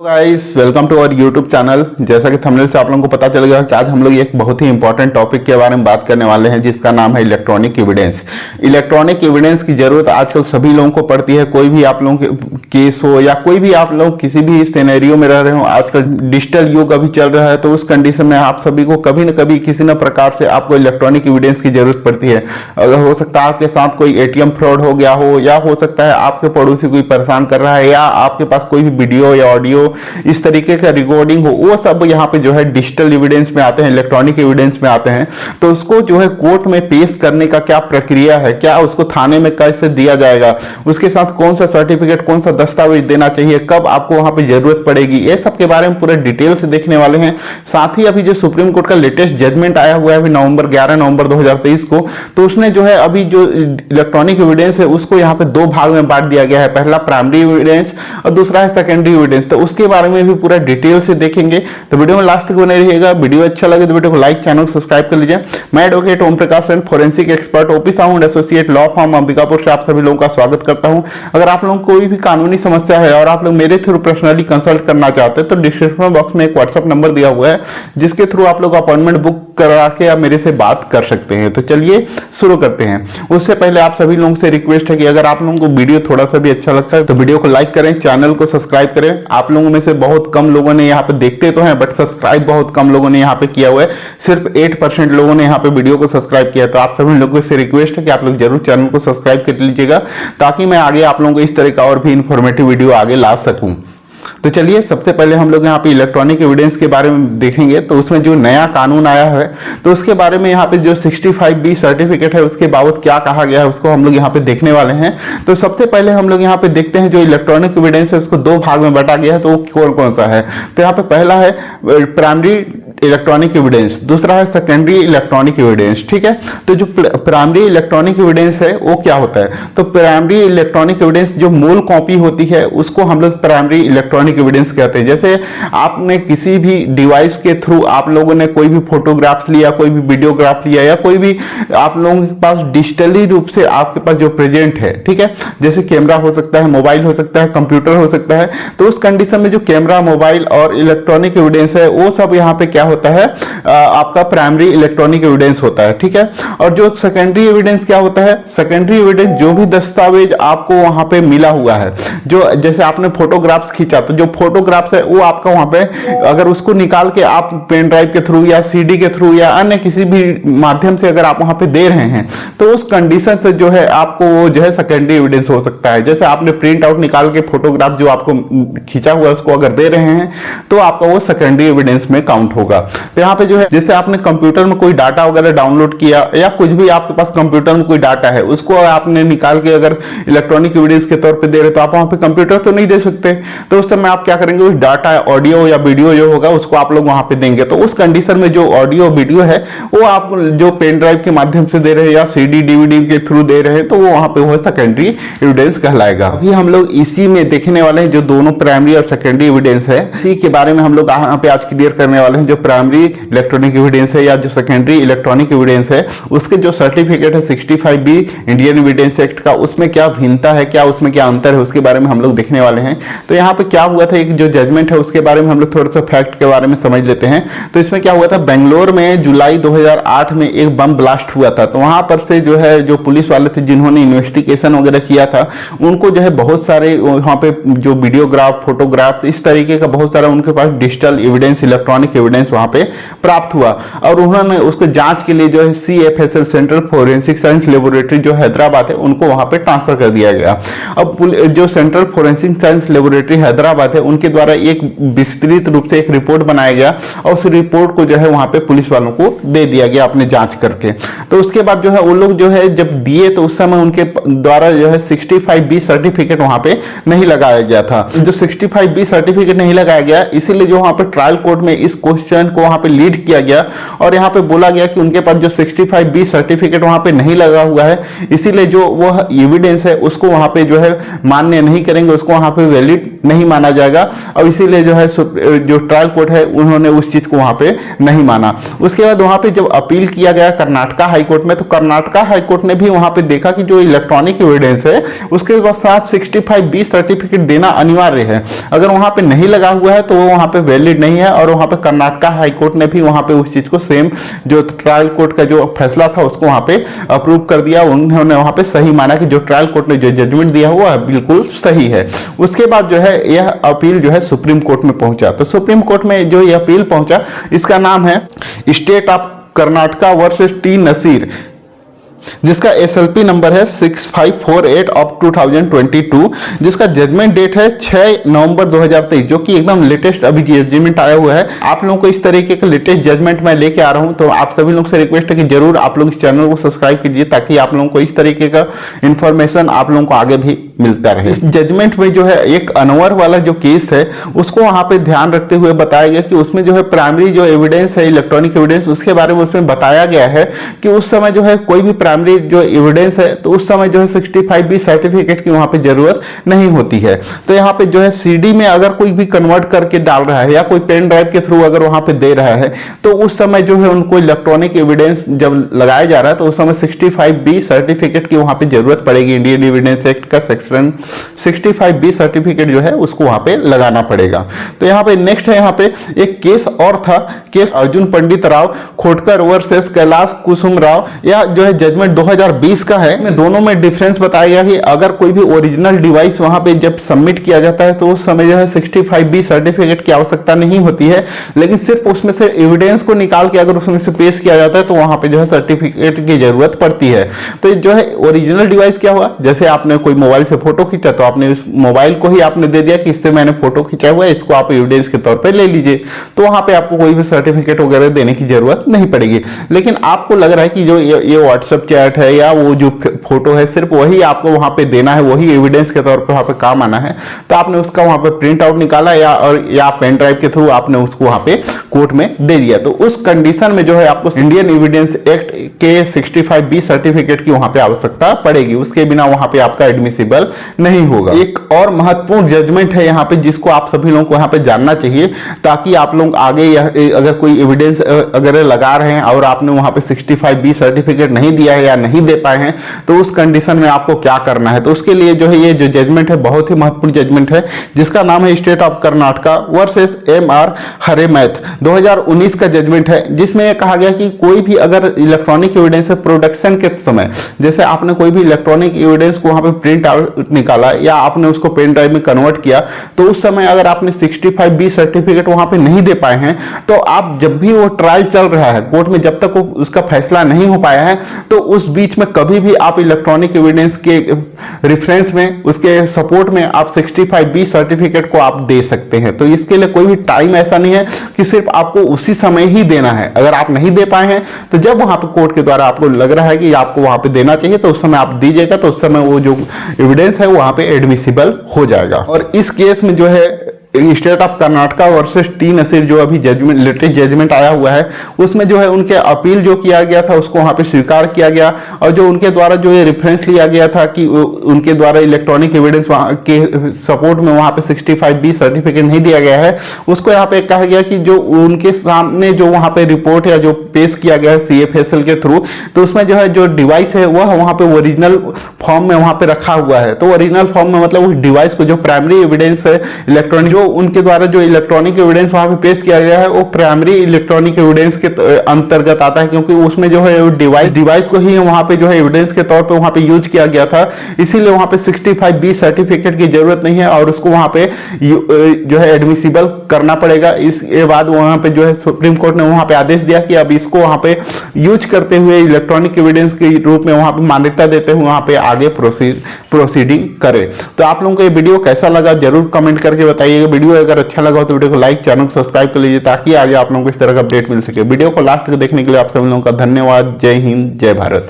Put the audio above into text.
Guys welcome to our YouTube channel. जैसा कि thumbnail से आप लोगों को पता चल गया कि आज हम लोग एक बहुत ही इंपॉर्टेंट टॉपिक के बारे में बात करने वाले हैं जिसका नाम है इलेक्ट्रॉनिक एविडेंस। इलेक्ट्रॉनिक एविडेंस की जरूरत आजकल सभी लोगों को पड़ती है। कोई भी आप लोगों के केस हो या कोई भी आप लोग किसी भी सिनेरियो में रह रहे हो, आजकल डिजिटल युग अभी चल रहा है, तो उस कंडीशन में आप सभी को कभी न कभी किसी न प्रकार से आपको इलेक्ट्रॉनिक एविडेंस की जरूरत पड़ती है। अगर हो सकता है आपके साथ कोई एटीएम फ्रॉड हो गया हो, या हो सकता है आपके पड़ोसी कोई परेशान कर रहा है, या आपके पास कोई भी वीडियो या ऑडियो इस तरीके का रिकॉर्डिंग हो, वो सब यहाँ पे जो है डिजिटल एविडेंस में आते हैं, इलेक्ट्रॉनिक एविडेंस में आते हैं। तो उसको जो है कोर्ट में पेश करने का क्या प्रक्रिया है, क्या उसको थाने में कैसे दिया जाएगा, उसके साथ कौन सा सर्टिफिकेट, कौन सा दस्तावेज देना चाहिए, कब आपको वहां पे जरूरत पड़ेगी, ये सब के बारे में पूरे डिटेल से देखने वाले हैं। साथ ही अभी जो सुप्रीम कोर्ट का लेटेस्ट जजमेंट आया हुआ है अभी 11 नवंबर 2023 को, तो उसने जो है अभी जो इलेक्ट्रॉनिक एविडेंस है उसको यहाँ पे दो भाग में बांट दिया गया है। पहला प्राइमरी एविडेंस और दूसरा है सेकेंडरी एविडेंस। तो उसके बारे में भी पूरा डिटेल से देखेंगे, तो वीडियो में लास्ट तक बने रहिएगा। वीडियो अच्छा लगे तो वीडियो को लाइक, चैनल को सब्सक्राइब कर लीजिए। मैं advocate Om Prakash and forensic expert OP sound associate law firm Ambikapur से आप सभी लोगों का स्वागत करता हूं। अगर आप लोगों को कोई भी कानूनी समस्या है और आप लोग मेरे थ्रू पर्सनली कंसल्ट करना चाहते हैं तो डिस्क्रिप्शन बॉक्स में एक व्हाट्सएप नंबर दिया हुआ है जिसके थ्रू आप लोग अपॉइंटमेंट बुक करा के आप मेरे से बात कर सकते हैं। तो चलिए शुरू करते हैं। उससे पहले आप सभी लोगों से रिक्वेस्ट है कि अगर आप लोगों को वीडियो थोड़ा सा भी अच्छा लगता है तो वीडियो को लाइक करें, चैनल को सब्सक्राइब करें। आप लोगों में से बहुत कम लोगों ने यहाँ पे देखते तो हैं बट सब्सक्राइब बहुत कम लोगों ने यहाँ पे किया हुआ है। सिर्फ 8% लोगों ने यहाँ पे वीडियो को सब्सक्राइब किया है। तो आप सभी लोगों से रिक्वेस्ट है कि आप लोग जरूर चैनल को सब्सक्राइब कर लीजिएगा ताकि मैं आगे आप लोगों को इस तरह का और भी इंफॉर्मेटिव वीडियो आगे ला सकूं। तो चलिए सबसे पहले हम लोग यहाँ पे इलेक्ट्रॉनिक एविडेंस के बारे में देखेंगे। तो उसमें जो नया कानून आया है तो उसके बारे में यहाँ पे जो 65B सर्टिफिकेट है उसके बाबत क्या कहा गया है उसको हम लोग यहाँ पे देखने वाले हैं। तो सबसे पहले हम लोग यहाँ पे देखते हैं जो इलेक्ट्रॉनिक एविडेंस है उसको दो भाग में बांटा गया है। तो वो कौन कौन सा है? तो यहाँ पे पहला है प्राइमरी इलेक्ट्रॉनिक एविडेंस, दूसरा है सेकेंडरी इलेक्ट्रॉनिक एविडेंस। ठीक है, तो जो प्राइमरी इलेक्ट्रॉनिक एविडेंस है वो क्या होता है? तो प्राइमरी इलेक्ट्रॉनिक एविडेंस जो मूल कॉपी होती है उसको हम लोग प्राइमरी इलेक्ट्रॉनिक एविडेंस कहते हैं। जैसे आपने किसी भी डिवाइस के थ्रू आप लोगों ने कोई भी फोटोग्राफ्स लिया, कोई भी वीडियोग्राफ लिया, या कोई भी आप लोगों के पास डिजिटली रूप से आपके पास जो प्रेजेंट है, ठीक है, जैसे कैमरा हो सकता है, मोबाइल हो सकता है, कंप्यूटर हो सकता है। तो उस कंडीशन में जो कैमरा, मोबाइल और इलेक्ट्रॉनिक एविडेंस है वो सब यहाँ पे क्या होता है? आपका प्राइमरी इलेक्ट्रॉनिक एविडेंस होता है। ठीक है, और जो सेकेंडरी एविडेंस क्या होता है? सेकेंडरी एविडेंस जो भी दस्तावेज आपको वहां पे मिला हुआ है, जो जैसे आपने फोटोग्राफ्स खींचा तो जो फोटोग्राफ्स है वो आपका वहां पे अगर उसको निकाल के आप पेन ड्राइव के थ्रू या सीडी के थ्रू या अन्य किसी भी माध्यम से अगर आप वहां पे दे रहे हैं तो उस कंडीशन से जो है आपको वो जो है सेकेंडरी एविडेंस हो सकता है। जैसे आपने प्रिंट आउट निकाल के फोटोग्राफ जो आपको खींचा हुआ है उसको अगर दे रहे हैं तो आपका वो सेकेंडरी एविडेंस में काउंट होगा। तो यहाँ पे जो है जैसे आपने कंप्यूटर में कोई डाटा वगैरह डाउनलोड किया या कुछ भी आपके पास कंप्यूटर में कोई डाटा है उसको आपने निकाल के अगर इलेक्ट्रॉनिक एविडेंस के तौर पे दे रहे तो आप वहां पे कंप्यूटर तो नहीं दे सकते। तो उस समय आप क्या करेंगे? उस डाटा, ऑडियो या वीडियो जो होगा उसको आप लोग वहां पे देंगे। तो उस कंडीशन में जो ऑडियो वीडियो है वो आप जो पेन ड्राइव के माध्यम से दे रहे हैं या सीडी डीवीडी के थ्रू दे रहे हैं तो वो वहां पे वो सेकेंडरी एविडेंस कहलाएगा। अभी हम लोग इसी में देखने वाले हैं जो दोनों प्राइमरी और सेकेंडरी एविडेंस है, इसी के बारे में हम लोग यहाँ पे आज क्लियर करने वाले हैं। जो प्राइमरी इलेक्ट्रॉनिक एविडेंस है या जो सेकेंडरी इलेक्ट्रॉनिक एविडेंस है उसके जो सर्टिफिकेट है 65B इंडियन एविडेंस एक्ट का, उसमें क्या भिन्नता है, क्या उसमें क्या अंतर है, उसके बारे में हम लोग देखने वाले हैं। तो यहाँ पे क्या हुआ था, एक जो जजमेंट है उसके बारे में हम लोग थोड़ा सा फैक्ट के बारे में समझ लेते हैं। तो इसमें क्या हुआ था, बेंगलोर में जुलाई 2008 में एक बम ब्लास्ट हुआ था। तो वहां पर से जो है जो पुलिस वाले थे जिन्होंने इन्वेस्टिगेशन वगैरह किया था उनको जो है बहुत सारे वहां पे जो वीडियोग्राफ, फोटोग्राफ, इस तरीके का बहुत सारा उनके पास डिजिटल एविडेंस, इलेक्ट्रॉनिक एविडेंस वहां पे प्राप्त हुआ और उन्होंने उसको जांच के लिए जो है CFSL central forensic science laboratory जो हैदराबाद है उनको वहां पे ट्रांसफर कर दिया गया। अब जो central forensic science laboratory Hyderabad है उनके द्वारा एक विस्तृत रूप से एक रिपोर्ट बनाया गया और उस रिपोर्ट को जो है वहां पे पुलिस वालों को दे दिया गया अपने जांच करके। तो उसके बाद जो है वो लोग जो है जब दिए तो उस समय उनके द्वारा जो है 65B सर्टिफिकेट वहां पे नहीं लगाया गया था। जो 65B सर्टिफिकेट नहीं लगाया गया इसीलिए जो वहां पे ट्रायल कोर्ट में इस स्टूडेंट को वहां पे लीड किया गया और यहाँ पे बोला गया कि उनके पास जो 65B सर्टिफिकेट वहां पे नहीं लगा हुआ है, इसीलिए जो वह एविडेंस है उसको वहां पे जो है मान्य नहीं करेंगे, उसको वहां पे वैलिड नहीं माना जाएगा और इसीलिए जो है जो ट्रायल कोर्ट है उन्होंने उस चीज को वहां पे नहीं माना। उसके बाद वहां पे जब अपील किया गया कर्नाटका हाईकोर्ट में, तो कर्नाटका हाईकोर्ट ने भी वहां पे देखा कि जो इलेक्ट्रॉनिक एविडेंस है उसके साथ 65B सर्टिफिकेट देना अनिवार्य है। अगर वहां पे नहीं लगा हुआ है तो वो वहां पे वैलिड नहीं है और वहां पे कर्नाटका हाईकोर्ट ने भी वहां पे उस चीज को सेम जो ट्रायल कोर्ट का जो फैसला था उसको वहां पे अप्रूव कर दिया। उन्होंने वहां पे सही माना कि जो ट्रायल कोर्ट ने जो जजमेंट दिया हुआ बिल्कुल सही है। उसके बाद जो है यह अपील जो है सुप्रीम कोर्ट में पहुंचा, तो सुप्रीम कोर्ट में जो यह अपील पहुंचा इसका नाम है state of Karnataka versus T Naseer, जिसका SLP नंबर है 6548 ऑफ 2022, जिसका जजमेंट डेट है 6 नवंबर 2023, जो कि एकदम लेटेस्ट अभी जजमेंट आया हुआ है। आप लोगों को इस तरीके का लेटेस्ट जजमेंट मैं लेके आ रहा हूं, तो आप सभी लोग से रिक्वेस्ट है कि जरूर आप लोग इस चैनल को सब्सक्राइब कीजिए ताकि आप लोगों को इस तरीके का इंफॉर्मेशन आप लोगों को आगे भी मिलता रहे। इस जजमेंट में जो है एक अनवर वाला जो केस है उसको वहां पे ध्यान रखते हुए बताया गया कि उसमें जो है प्राइमरी जो एविडेंस है इलेक्ट्रॉनिक एविडेंस उसके बारे में उसमें बताया गया है कि उस समय जो है कोई भी प्राइमरी जो एविडेंस है तो उस समय जो है 65B सर्टिफिकेट की वहां पे जरूरत नहीं होती है। तो यहाँ पे जो है CD में अगर कोई भी कन्वर्ट करके डाल रहा है या कोई पेन ड्राइव के थ्रू अगर वहां पे दे रहा है तो उस समय जो है उनको इलेक्ट्रॉनिक एविडेंस जब लगाया जा रहा है तो उस समय 65B सर्टिफिकेट की वहां पे जरूरत पड़ेगी। इंडियन एविडेंस एक्ट का सेक्शन 65B सर्टिफिकेट जो है उसको वहां पे लगाना पड़ेगा। तो यहाँ पे नेक्स्ट है, यहाँ पे एक केस और था, केस अर्जुन पंडित राव खोटकर वर्सेस कैलाश कुसुम राव, या जो है जजमेंट 2020 का है। में दोनों में डिफरेंस बताया गया कि अगर कोई भी ओरिजिनल डिवाइस वहां पे जब सबमिट किया जाता है तो उस समय जो है 65B सर्टिफिकेट की आवश्यकता नहीं होती है, लेकिन सिर्फ उसमें से एविडेंस को निकाल के अगर उसमें से पेश किया जाता है तो वहां पे जो है सर्टिफिकेट की जरूरत पड़ती है। तो जो है ओरिजिनल डिवाइस क्या हुआ, जैसे आपने कोई मोबाइल से फोटो खींचा तो आपने उस मोबाइल को ही आपने दे दिया कि इससे मैंने फोटो खींचा हुआ है, इसको आप एविडेंस के तौर पे ले लीजिए, तो वहां पे आपको कोई भी सर्टिफिकेट वगैरह देने की जरूरत नहीं पड़ेगी। लेकिन आपको लग रहा है कि जो ये व्हाट्सएप चैट है या वो जो फोटो है सिर्फ वही आपको वहां पे देना है, वही एविडेंस के तौर पे वहां पे काम आना है, तो आपने उसका वहां पे प्रिंट आउट निकाला या पेन ड्राइव के थ्रू आपने उसको वहां पे कोर्ट में दे दिया, तो उस कंडीशन में जो है आपको इंडियन एविडेंस एक्ट के 65B सर्टिफिकेट की वहां पे आवश्यकता पड़ेगी, उसके बिना वहां पे आपका एडमिसिबल नहीं होगा। एक और महत्वपूर्ण जजमेंट है यहाँ पे जिसको आप सभी लोगों को यहाँ पे जानना चाहिए ताकि आप लोग आगे अगर कोई एविडेंस अगर लगा रहे हैं और आपने वहां पे 65B सर्टिफिकेट नहीं दिया है या नहीं दे पाए हैं तो उस कंडीशन में आपको क्या करना है। तो उसके लिए जो है ये जो जजमेंट है बहुत ही महत्वपूर्ण जजमेंट है जिसका नाम है state of Karnataka versus MR हरेमैथ 2019 का जजमेंट है, जिसमें कहा गया कि कोई भी अगर इलेक्ट्रॉनिक एविडेंस प्रोडक्शन के समय जैसे आपने कोई भी इलेक्ट्रॉनिक एविडेंस को वहां पे प्रिंट आउट निकाला या आपने उसको पेन ड्राइव में कन्वर्ट किया तो उस समय अगर आपने 65B सर्टिफिकेट वहां पे नहीं दे पाए हैं तो आप जब भी वो ट्रायल चल रहा है कोर्ट में जब तक वो उसका फैसला नहीं हो पाया है तो उस बीच में कभी भी आप इलेक्ट्रॉनिक एविडेंस के रेफरेंस में उसके सपोर्ट में आप 65B सर्टिफिकेट को आप दे सकते हैं। तो इसके लिए कोई भी टाइम ऐसा नहीं है कि सिर्फ आपको उसी समय ही देना है। अगर आप नहीं दे पाए हैं तो जब वहां पे कोर्ट के द्वारा आपको लग रहा है कि आपको वहां पे देना चाहिए तो उस समय आप दीजिएगा, तो उस समय वो जो एविडेंस है वहां पे एडमिसिबल हो जाएगा। और इस केस में जो है state of Karnataka versus T Naseer जो अभी जजमेंट लेटेस्ट जजमेंट आया हुआ है उसमें जो है उनके अपील जो किया गया था उसको वहां पे स्वीकार किया गया और जो उनके द्वारा जो ये रेफरेंस लिया गया था कि उनके द्वारा इलेक्ट्रॉनिक एविडेंस के सपोर्ट में वहां पे 65B सर्टिफिकेट नहीं दिया गया है उसको यहाँ पे कहा गया कि जो उनके सामने जो वहां पे रिपोर्ट या जो पेश किया गया है CFSL के थ्रू तो उसमें जो है जो डिवाइस है वह वहां पे ओरिजिनल फॉर्म में वहां पे रखा हुआ है। तो ओरिजिनल फॉर्म में मतलब उस डिवाइस को जो प्राइमरी एविडेंस है इलेक्ट्रॉनिक उनके द्वारा जो इलेक्ट्रॉनिक एविडेंस वहां पे पेश किया गया है वो प्राइमरी इलेक्ट्रॉनिक एविडेंस के अंतर्गत आता है, क्योंकि उसमें जो है डिवाइस को ही वहां पे जो है एविडेंस के तौर पे वहां पे यूज किया गया था, इसीलिए वहां पे 65B सर्टिफिकेट की जरूरत नहीं है और उसको वहां पे जो है एडमिसिबल करना पड़ेगा। इसके बाद वहां पे जो है सुप्रीम कोर्ट ने वहां पे आदेश दिया कि अब इसको वहां पे यूज करते हुए इलेक्ट्रॉनिक एविडेंस के रूप में वहां पे मान्यता देते हुए वहां पे आगे प्रोसीडिंग करें। तो आप लोगों को ये वीडियो कैसा लगा जरूर कमेंट करके बताइएगा। वीडियो अगर अच्छा लगा तो वीडियो को लाइक, चैनल को सब्सक्राइब कर लीजिए ताकि आगे आप लोगों को इस तरह का अपडेट मिल सके। वीडियो को लास्ट तक देखने के लिए आप सभी लोगों का धन्यवाद। जय हिंद, जय भारत।